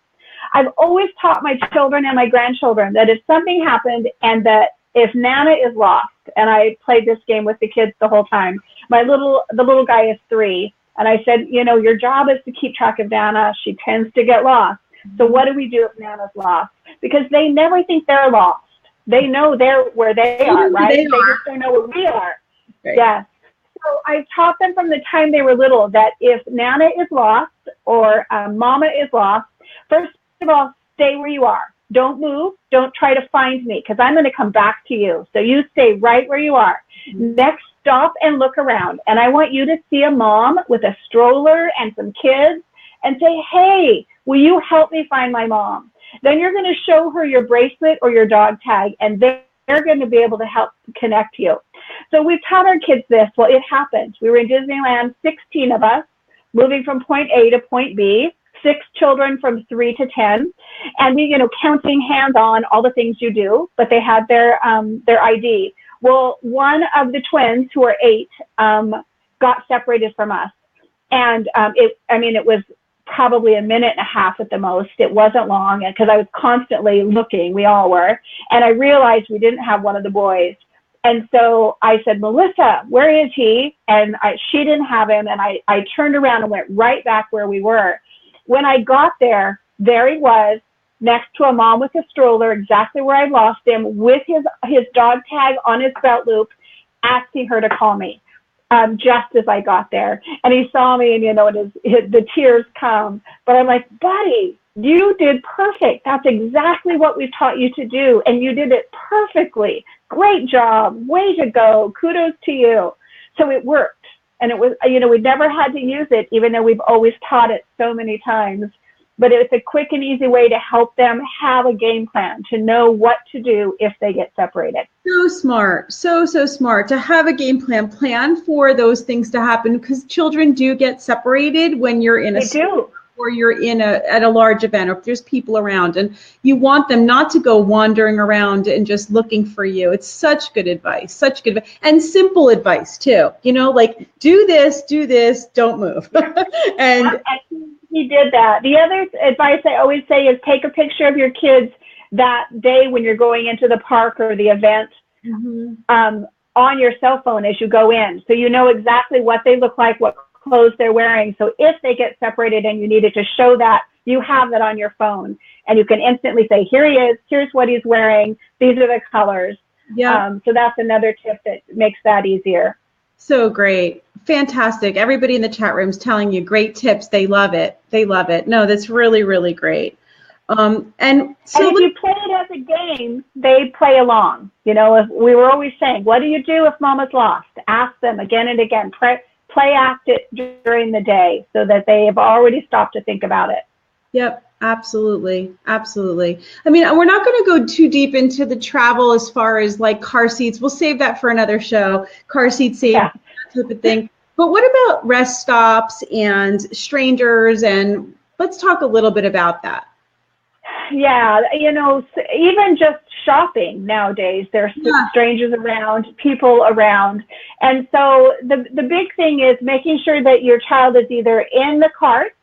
I've always taught my children and my grandchildren that if something happened and that if Nana is lost, and I played this game with the kids the whole time, the little guy is 3, and I said, your job is to keep track of Nana. She tends to get lost. So what do we do if Nana's lost? Because they never think they're lost. They know they're where they are, right? They just don't know where we are. Right. Yes. So I taught them from the time they were little that if Nana is lost or Mama is lost, first of all, stay where you are. Don't move. Don't try to find me because I'm going to come back to you. So you stay right where you are. Next, stop and look around. And I want you to see a mom with a stroller and some kids and say, hey, will you help me find my mom? Then you're going to show her your bracelet or your dog tag, and they're going to be able to help connect you. So we've taught our kids this. Well, it happened. We were in Disneyland, 16 of us, moving from point A to point B, 6 children from 3 to 10, and we, counting hands on all the things you do, but they had their ID. Well, one of the twins, who are 8, got separated from us. And it was probably a minute and a half at the most. It wasn't long because I was constantly looking. We all were. And I realized we didn't have one of the boys. And so I said, Melissa, where is he? And she didn't have him. And I turned around and went right back where we were. When I got there he was next to a mom with a stroller, exactly where I lost him, with his dog tag on his belt loop, asking her to call me. Just as I got there, and he saw me, and the tears come. But I'm like, buddy, you did perfect. That's exactly what we taught you to do, and you did it perfectly. Great job, way to go, kudos to you. So it worked, and it was, we never had to use it, even though we've always taught it so many times. But it's a quick and easy way to help them have a game plan, to know what to do if they get separated. So smart, so smart to have a game plan for those things to happen, because children do get separated when you're in or you're at a large event, or if there's people around, and you want them not to go wandering around and just looking for you. It's such good advice, and simple advice too. Like do this, don't move. And he did that. The other advice I always say is take a picture of your kids that day when you're going into the park or the event, on your cell phone as you go in. So you know exactly what they look like, what clothes they're wearing. So if they get separated and you needed to show that, you have that on your phone. And you can instantly say, here he is, here's what he's wearing, these are the colors. Yeah. So that's another tip that makes that easier. So great. Fantastic. Everybody in the chat room is telling you great tips. They love it. No, that's really, really great. And so if you play it as a game, they play along. If we were always saying, what do you do if mama's lost? Ask them again and again. Play act it during the day so that they have already stopped to think about it. Yep. Absolutely. I mean, we're not going to go too deep into the travel as far as like car seats. We'll save that for another show. Car seat safety, that type of thing. But what about rest stops and strangers? And let's talk a little bit about that. Yeah, even just shopping nowadays, there's strangers around, people around. And so the big thing is making sure that your child is either in the cart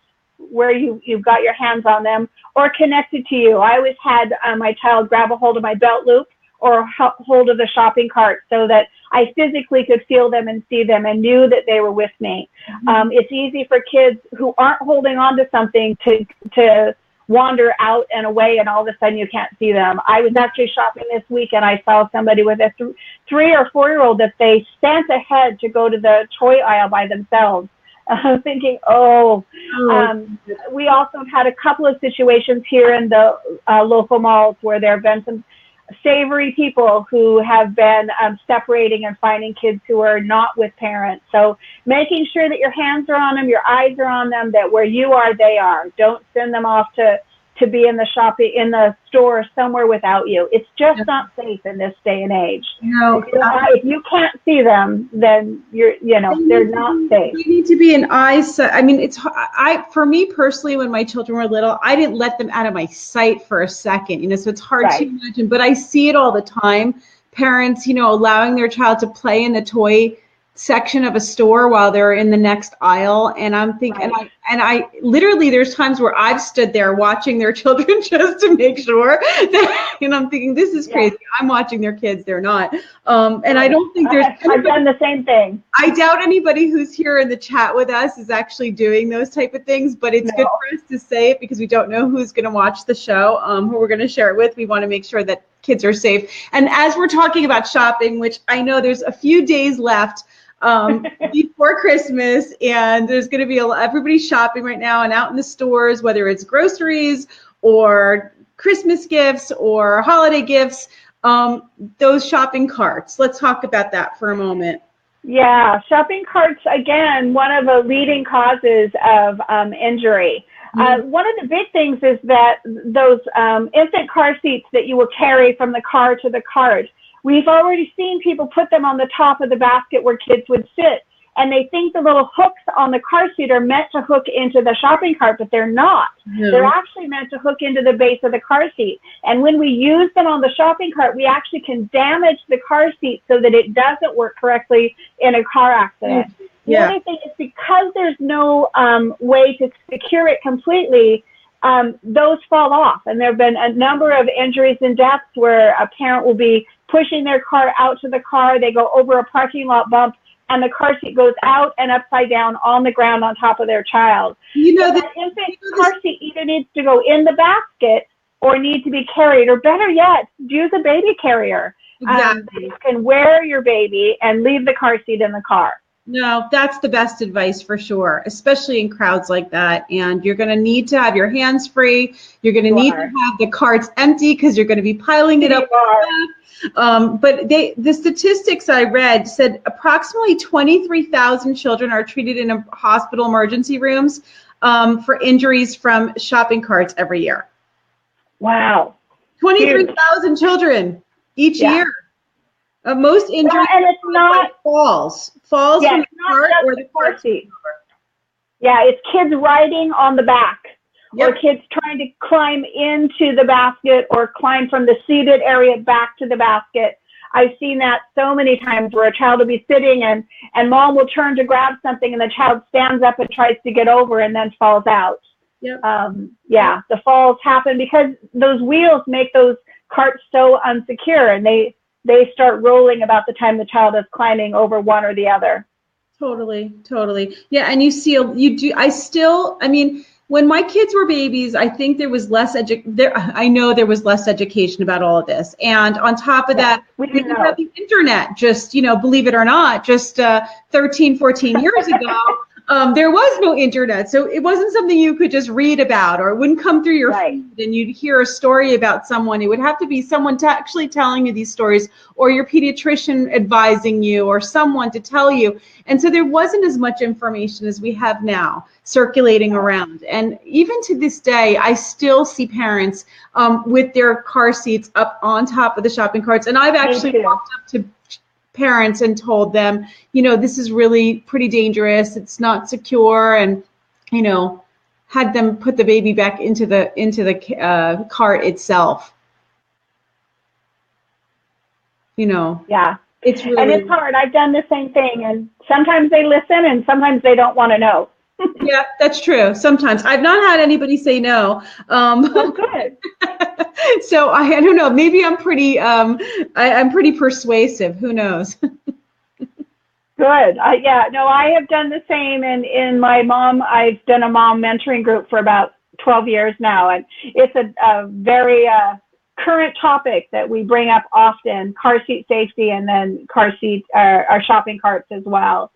where you've got your hands on them, or connected to you. I always had my child grab a hold of my belt loop or hold of the shopping cart so that I physically could feel them and see them and knew that they were with me. It's easy for kids who aren't holding on to something to wander out and away, and all of a sudden you can't see them. I was actually shopping this week, and I saw somebody with a 3 or 4-year-old that they sent ahead to go to the toy aisle by themselves. I'm thinking, we also have had a couple of situations here in the local malls where there have been some savory people who have been separating and finding kids who are not with parents. So making sure that your hands are on them, your eyes are on them, that where you are, they are. Don't send them off to be in the store somewhere without you. It's just not safe in this day and age. No, if you can't see them, then they're not safe. You need to be an eye. I mean, for me personally, when my children were little, I didn't let them out of my sight for a second. So it's hard to imagine, but I see it all the time. Parents, allowing their child to play in the toy section of a store while they're in the next aisle, and I'm thinking, and I literally, there's times where I've stood there watching their children just to make sure that, and I'm thinking, this is crazy. I'm watching their kids, they're not. And I don't think I've done the same thing. I doubt anybody who's here in the chat with us is actually doing those type of things, but it's good for us to say it because we don't know who's going to watch the show, who we're going to share it with. We want to make sure that kids are safe. And as we're talking about shopping, which I know there's a few days left before Christmas, and there's going to be everybody's shopping right now and out in the stores, whether it's groceries or Christmas gifts or holiday gifts, those shopping carts. Let's talk about that for a moment. Yeah, shopping carts, again, one of the leading causes of injury. One of the big things is that those infant car seats that you will carry from the car to the cart, we've already seen people put them on the top of the basket where kids would sit. And they think the little hooks on the car seat are meant to hook into the shopping cart, but they're not. No. They're actually meant to hook into the base of the car seat. And when we use them on the shopping cart, we actually can damage the car seat so that it doesn't work correctly in a car accident. The other thing is, because there's no way to secure it completely, those fall off. And there have been a number of injuries and deaths where a parent will be pushing their car out to the car, they go over a parking lot bump, and the car seat goes out and upside down on the ground on top of their child. You know, so that infant car seat either needs to go in the basket or need to be carried, or better yet, use a baby carrier. Exactly. You can wear your baby and leave the car seat in the car. No, that's the best advice for sure, especially in crowds like that. And you're going to need to have your hands free. You're going to need to have the carts empty because you're going to be piling it up. But the statistics I read said approximately 23,000 children are treated in hospital emergency rooms for injuries from shopping carts every year. Wow. 23,000 children each year. Most injuries and it's not falls from the cart or the car seat. Yeah, it's kids riding on the back, or kids trying to climb into the basket or climb from the seated area back to the basket. I've seen that so many times where a child will be sitting and mom will turn to grab something and the child stands up and tries to get over and then falls out. The falls happen because those wheels make those carts so unsecure, and they start rolling about the time the child is climbing over one or the other. Totally. Yeah, and I mean, when my kids were babies, I think there was less I know there was less education about all of this. And on top of that, we didn't have the internet, just, believe it or not, just 13, 14 years ago. There was no internet, so it wasn't something you could just read about, or it wouldn't come through your feed and you'd hear a story about someone. It would have to be someone actually telling you these stories, or your pediatrician advising you, or someone to tell you. And so there wasn't as much information as we have now circulating around. And even to this day, I still see parents with their car seats up on top of the shopping carts. And I've actually walked up to parents and told them, this is really pretty dangerous. It's not secure, and, had them put the baby back into the cart itself. It's really, and it's hard. I've done the same thing, and sometimes they listen and sometimes they don't want to know. Yeah, that's true. Sometimes I've not had anybody say no. Oh, good. So I don't know. Maybe I'm pretty. I'm pretty persuasive. Who knows? Good. I have done the same. And in my mom, I've done a mom mentoring group for about 12 years now, and it's a very current topic that we bring up often: car seat safety, and then car seat, our shopping carts as well.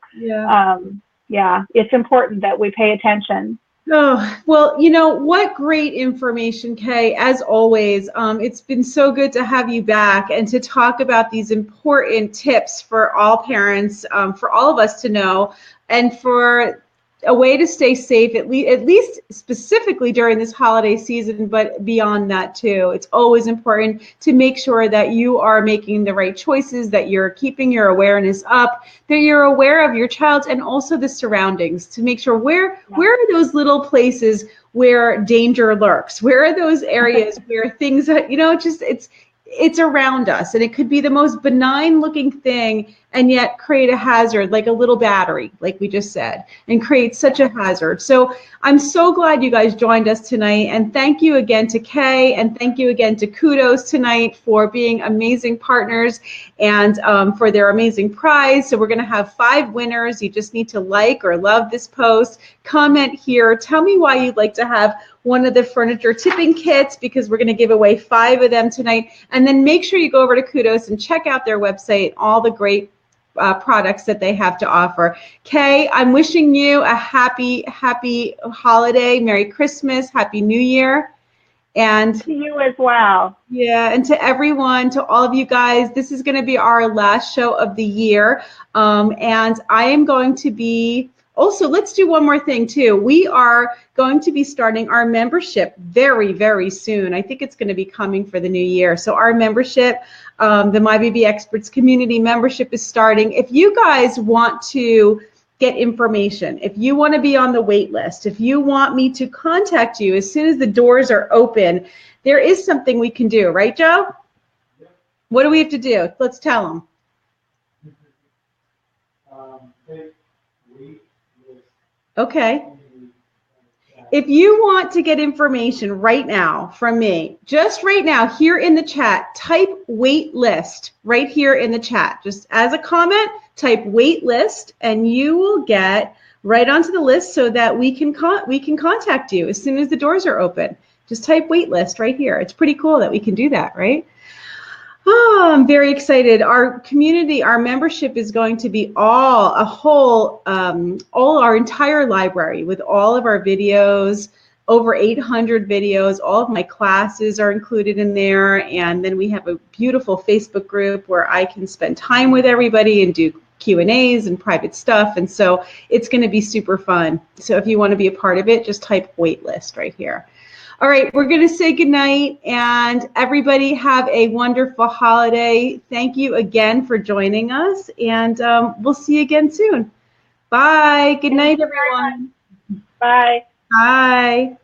It's important that we pay attention. Oh, well, what great information, Kay, as always. It's been so good to have you back and to talk about these important tips for all parents, for all of us to know, and for a way to stay safe, at least specifically during this holiday season, but beyond that too. It's always important to make sure that you are making the right choices, that you're keeping your awareness up, that you're aware of your child and also the surroundings, to make sure where are those little places where danger lurks? Where are those areas where things, it's around us, and it could be the most benign looking thing and yet create a hazard, like a little battery, like we just said, and create such a hazard. So I'm so glad you guys joined us tonight, and thank you again to Kay, and thank you again to Qdos tonight for being amazing partners and for their amazing prize. So we're going to have 5 winners. You just need to like or love this post, comment here, tell me why you'd like to have one of the furniture tipping kits, because we're going to give away 5 of them tonight. And then make sure you go over to Qdos and check out their website, all the great products that they have to offer. Kay, I'm wishing you a happy holiday, Merry Christmas, Happy New Year. And to you as well. Yeah, and to everyone, to all of you guys, this is going to be our last show of the year. And I am going to be, also, let's do one more thing too. We are going to be starting our membership very, very soon. I think it's going to be coming for the new year. So our membership, the My Baby Experts community membership is starting. If you guys want to get information, if you want to be on the wait list, if you want me to contact you as soon as the doors are open, there is something we can do, right, Joe? Yeah. What do we have to do? Let's tell them. Okay. If you want to get information right now from me, just right now here in the chat, type wait list right here in the chat. Just as a comment, type wait list and you will get right onto the list so that we can contact you as soon as the doors are open. Just type wait list right here. It's pretty cool that we can do that, right? Oh, I'm very excited. Our community, our membership is going to be all our entire library with all of our videos, over 800 videos. All of my classes are included in there. And then we have a beautiful Facebook group where I can spend time with everybody and do Q&As and private stuff. And so it's going to be super fun. So if you want to be a part of it, just type waitlist right here. All right, we're going to say goodnight, and everybody have a wonderful holiday. Thank you again for joining us, and we'll see you again soon. Bye. Good night, everyone. Bye. Bye.